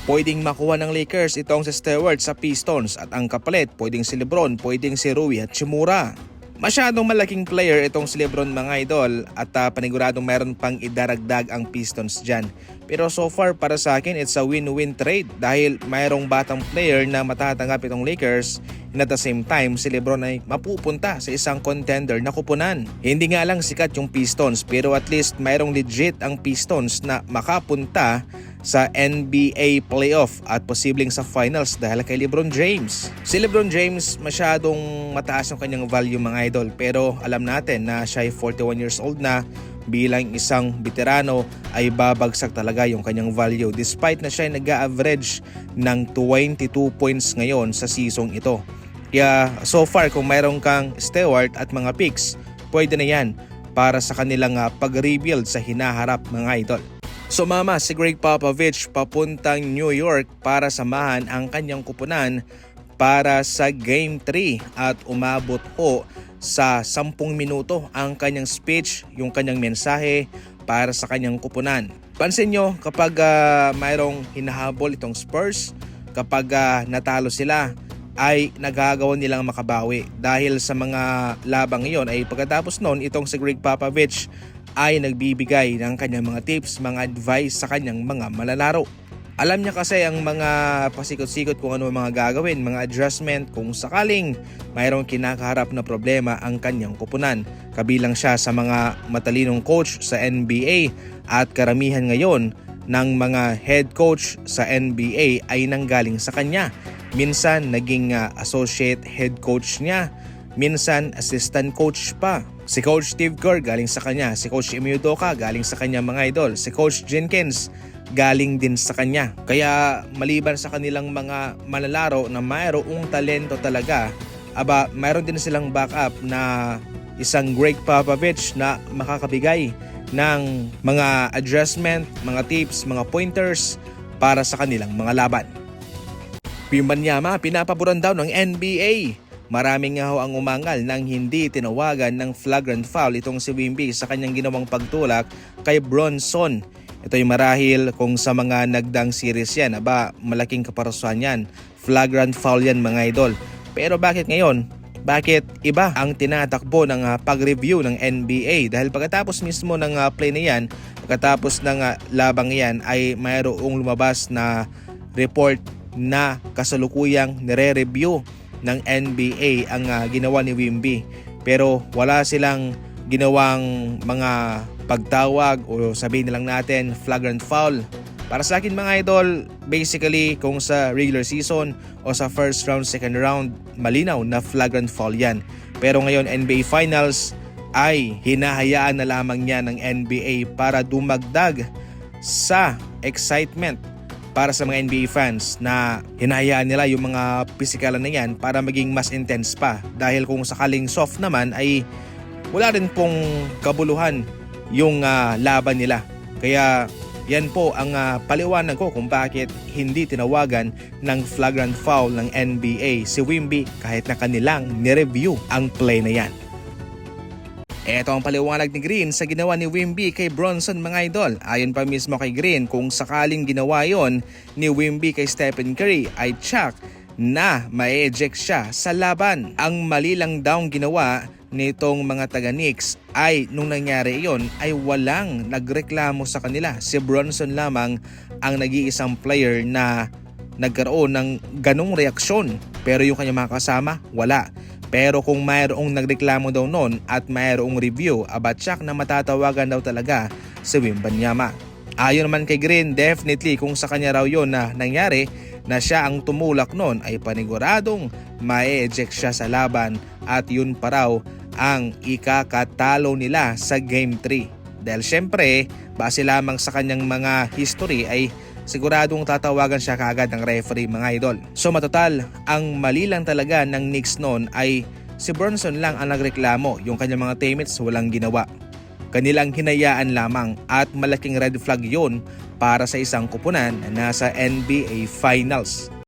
Pwedeng makuha ng Lakers itong si Stewart sa Pistons at ang kapalit pwedeng si LeBron, pwedeng si Rui Hachimura. Masyadong malaking player itong si LeBron mga idol at paniguradong mayroon pang idaragdag ang Pistons dyan. Pero so far para sa akin it's a win-win trade dahil mayroong batang player na matatanggap itong Lakers and at the same time si LeBron ay mapupunta sa isang contender na kupunan. Hindi nga lang sikat yung Pistons pero at least mayroong legit ang Pistons na makapunta sa NBA playoff at posibleng sa finals dahil kay LeBron James. Si LeBron James masyadong mataas ang kanyang value mga idol pero alam natin na siya ay 41 years old na, bilang isang veterano ay babagsak talaga yung kanyang value despite na siya ay nag-average ng 22 points ngayon sa season ito. Kaya so far kung mayroon kang Stewart at mga picks, pwede na yan para sa kanilang pag-rebuild sa hinaharap mga idol. Sumama si Greg Popovich papuntang New York para samahan ang kanyang kupunan para sa Game 3 at umabot po sa 10 minuto ang kanyang speech, yung kanyang mensahe para sa kanyang kupunan. Pansin nyo kapag mayroong hinahabol itong Spurs, kapag natalo sila ay nagagawa nilang makabawi dahil sa mga labang iyon ay pagkatapos noon itong si Greg Popovich ay nagbibigay ng kanyang mga tips, mga advice sa kanyang mga malalaro. Alam niya kasi ang mga pasikot-sikot kung ano mga gagawin, mga adjustment kung sakaling mayroong kinakaharap na problema ang kanyang kupunan. Kabilang siya sa mga matalinong coach sa NBA at karamihan ngayon ng mga head coach sa NBA ay nanggaling sa kanya. Minsan naging associate head coach niya, minsan assistant coach pa. Si Coach Steve Kerr galing sa kanya, si Coach Ime Udoka galing sa kanya mga idol, si Coach Jenkins galing din sa kanya. Kaya maliban sa kanilang mga malalaro na mayroong talento talaga, mayroon din silang backup na isang Greg Popovich na makakabigay ng mga adjustment, mga tips, mga pointers para sa kanilang mga laban. Wembanyama pinapaboran daw ng NBA. Maraming nga ho ang umangal nang hindi tinawagan ng flagrant foul itong si Wemby sa kanyang ginawang pagtulak kay Bronson. Ito'y marahil kung sa mga nagdang series yan, malaking kaparusahan yan. Flagrant foul yan mga idol. Pero bakit ngayon? Bakit iba ang tinatakbo ng pag-review ng NBA? Dahil pagkatapos mismo ng play na yan, pagkatapos ng labang yan ay mayroong lumabas na report na kasalukuyang nire-review ng NBA ang ginawa ni Wemby. Pero wala silang ginawang mga pagtawag o sabihin na lang natin flagrant foul. Para sa akin mga idol, basically kung sa regular season o sa first round, second round, malinaw na flagrant foul yan. Pero ngayon NBA Finals ay hinahayaan na lamang niya ng NBA para dumagdag sa excitement para sa mga NBA fans na hinahayaan nila yung mga pisikalan na yan para maging mas intense pa. Dahil kung sakaling soft naman ay wala rin pong kabuluhan yung laban nila. Kaya yan po ang paliwanag ko kung bakit hindi tinawagan ng flagrant foul ng NBA si Wemby kahit na kanilang nireview ang play na yan. Ito ang paliwanag ni Green sa ginawa ni Wemby kay Bronson mga idol. Ayon pa mismo kay Green, kung sakaling ginawa yon ni Wemby kay Stephen Curry ay tsak na ma-eject siya sa laban. Ang mali lang daw ginawa nitong mga taga-Knicks ay nung nangyari yon ay walang nagreklamo sa kanila. Si Bronson lamang ang nag-iisang player na nagkaroon ng ganong reaksyon. Pero yung kanyang mga kasama, wala. Pero kung mayroong nagreklamo daw noon at mayroong review, tsak na matatawagan daw talaga si Wembanyama. Ayon naman kay Green, definitely kung sa kanya raw yun na nangyari na siya ang tumulak noon ay paniguradong ma-eject siya sa laban at yun pa raw ang ikakatalo nila sa Game 3. Dahil syempre, base lamang sa kanyang mga history ay siguradong tatawagan siya kaagad ng referee mga idol. So matotal, ang mali lang talaga ng Knicks noon ay si Bronson lang ang nagreklamo. Yung kanyang mga teammates walang ginawa. Kanilang hinayaan lamang at malaking red flag yun para sa isang kupunan na nasa NBA Finals.